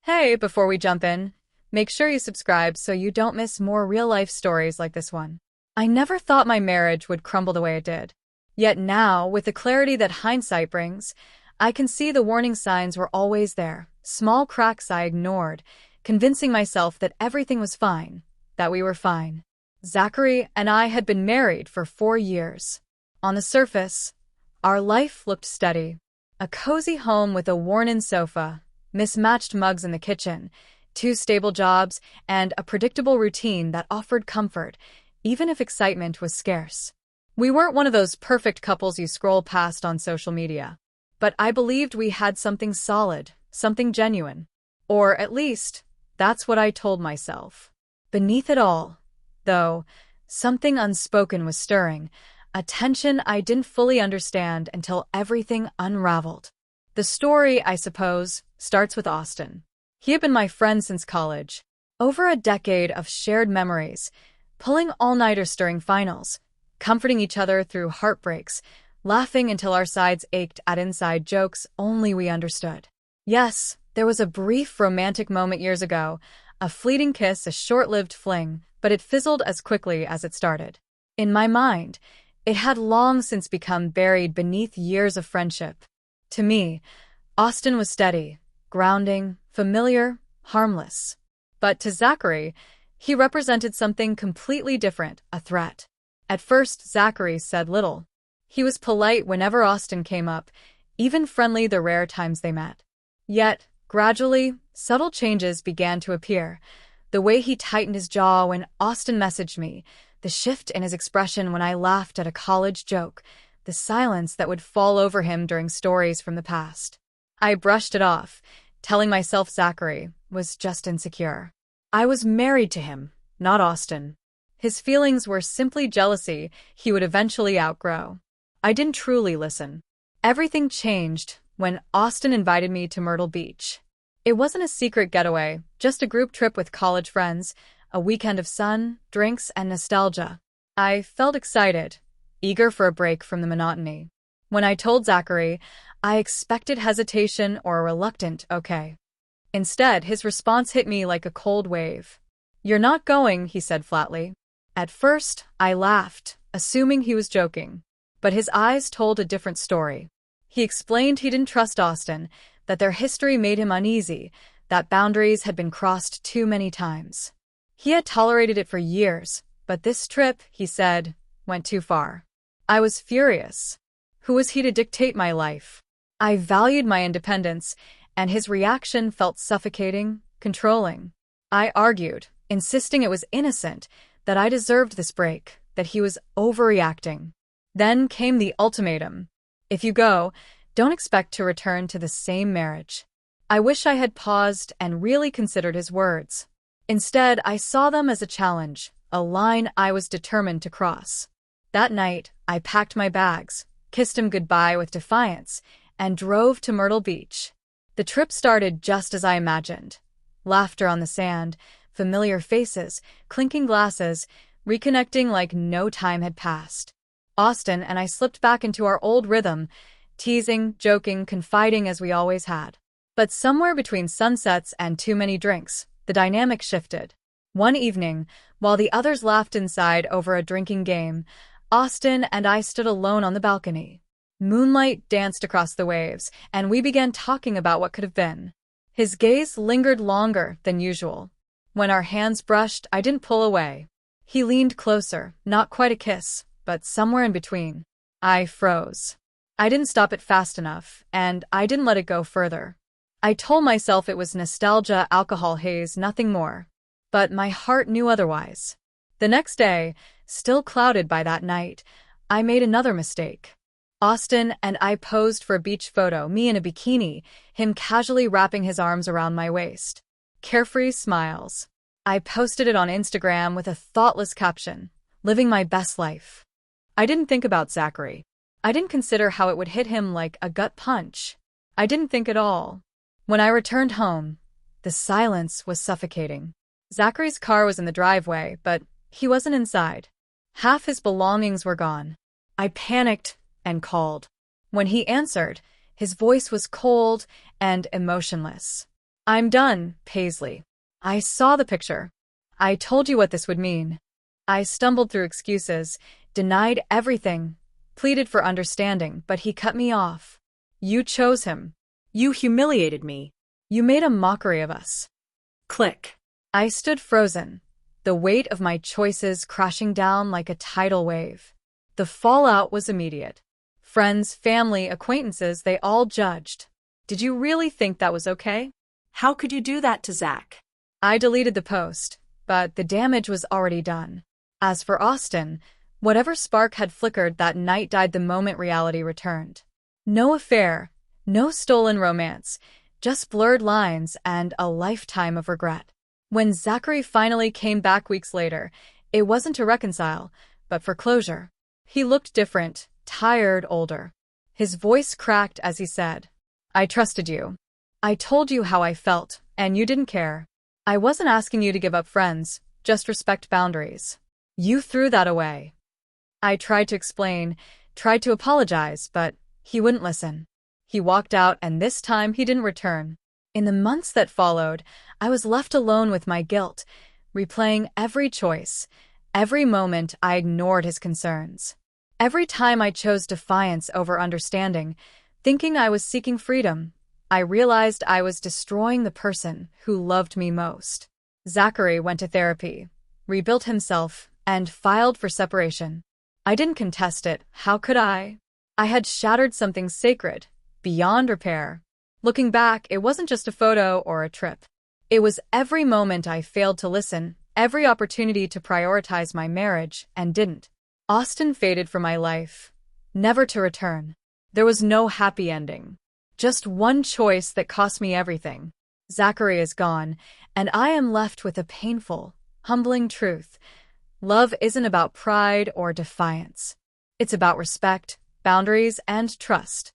Hey, before we jump in, make sure you subscribe so you don't miss more real-life stories like this one. I never thought my marriage would crumble the way it did. Yet now, with the clarity that hindsight brings, I can see the warning signs were always there, small cracks I ignored, convincing myself that everything was fine, that we were fine. Zachary and I had been married for 4 years. On the surface, our life looked steady. A cozy home with a worn-in sofa, mismatched mugs in the kitchen, 2 stable jobs, and a predictable routine that offered comfort, even if excitement was scarce. We weren't one of those perfect couples you scroll past on social media, but I believed we had something solid, something genuine. Or at least, that's what I told myself. Beneath it all, though, something unspoken was stirring, a tension I didn't fully understand until everything unraveled. The story, I suppose, starts with Austin. He had been my friend since college. Over a decade of shared memories, pulling all-nighters during finals, comforting each other through heartbreaks, laughing until our sides ached at inside jokes only we understood. Yes, there was a brief romantic moment years ago, a fleeting kiss, a short-lived fling, but it fizzled as quickly as it started. In my mind, it had long since become buried beneath years of friendship. To me, Austin was steady, grounding, familiar, harmless. But to Zachary, he represented something completely different, a threat. At first, Zachary said little. He was polite whenever Austin came up, even friendly the rare times they met. Yet, gradually, subtle changes began to appear. The way he tightened his jaw when Austin messaged me, the shift in his expression when I laughed at a college joke, the silence that would fall over him during stories from the past. I brushed it off, telling myself Zachary was just insecure. I was married to him, not Austin. His feelings were simply jealousy he would eventually outgrow. I didn't truly listen. Everything changed when Austin invited me to Myrtle Beach. It wasn't a secret getaway, just a group trip with college friends, a weekend of sun, drinks, and nostalgia. I felt excited, eager for a break from the monotony. When I told Zachary, I expected hesitation or a reluctant okay. Instead, his response hit me like a cold wave. "You're not going," he said flatly. At first, I laughed, assuming he was joking. But his eyes told a different story. He explained he didn't trust Austin, that their history made him uneasy, that boundaries had been crossed too many times. He had tolerated it for years, but this trip, he said, went too far. I was furious. Who was he to dictate my life? I valued my independence, and his reaction felt suffocating, controlling. I argued, insisting it was innocent, that I deserved this break, that he was overreacting. Then came the ultimatum. If you go, don't expect to return to the same marriage. I wish I had paused and really considered his words. Instead, I saw them as a challenge, a line I was determined to cross. That night, I packed my bags, kissed him goodbye with defiance, and drove to Myrtle Beach. The trip started just as I imagined. Laughter on the sand, familiar faces, clinking glasses, reconnecting like no time had passed. Austin and I slipped back into our old rhythm, teasing, joking, confiding as we always had. But somewhere between sunsets and too many drinks, the dynamic shifted. One evening, while the others laughed inside over a drinking game, Austin and I stood alone on the balcony. Moonlight danced across the waves, and we began talking about what could have been. His gaze lingered longer than usual. When our hands brushed, I didn't pull away. He leaned closer, not quite a kiss, but somewhere in between. I froze. I didn't stop it fast enough, and I didn't let it go further. I told myself it was nostalgia, alcohol haze, nothing more. But my heart knew otherwise. The next day, still clouded by that night, I made another mistake. Austin and I posed for a beach photo, me in a bikini, him casually wrapping his arms around my waist. Carefree smiles. I posted it on Instagram with a thoughtless caption, "Living my best life." I didn't think about Zachary. I didn't consider how it would hit him like a gut punch. I didn't think at all. When I returned home, the silence was suffocating. Zachary's car was in the driveway, but he wasn't inside. Half his belongings were gone. I panicked and called. When he answered, his voice was cold and emotionless. I'm done, Paisley. I saw the picture. I told you what this would mean. I stumbled through excuses, denied everything, pleaded for understanding, but he cut me off. You chose him. You humiliated me. You made a mockery of us. Click. I stood frozen, the weight of my choices crashing down like a tidal wave. The fallout was immediate. Friends, family, acquaintances, they all judged. Did you really think that was okay? How could you do that to Zach? I deleted the post, but the damage was already done. As for Austin, whatever spark had flickered that night died the moment reality returned. No affair, no stolen romance, just blurred lines and a lifetime of regret. When Zachary finally came back weeks later, it wasn't to reconcile, but for closure. He looked different, tired, older. His voice cracked as he said, I trusted you. I told you how I felt, and you didn't care. I wasn't asking you to give up friends, just respect boundaries. You threw that away. I tried to explain, tried to apologize, but he wouldn't listen. He walked out, and this time he didn't return. In the months that followed, I was left alone with my guilt, replaying every choice, every moment I ignored his concerns. Every time I chose defiance over understanding, thinking I was seeking freedom, I realized I was destroying the person who loved me most. Zachary went to therapy, rebuilt himself, and filed for separation. I didn't contest it. How could I? I had shattered something sacred, beyond repair. Looking back, it wasn't just a photo or a trip. It was every moment I failed to listen, every opportunity to prioritize my marriage, and didn't. Austin faded from my life, never to return. There was no happy ending. Just one choice that cost me everything. Zachary is gone, and I am left with a painful, humbling truth. Love isn't about pride or defiance. It's about respect, boundaries, and trust.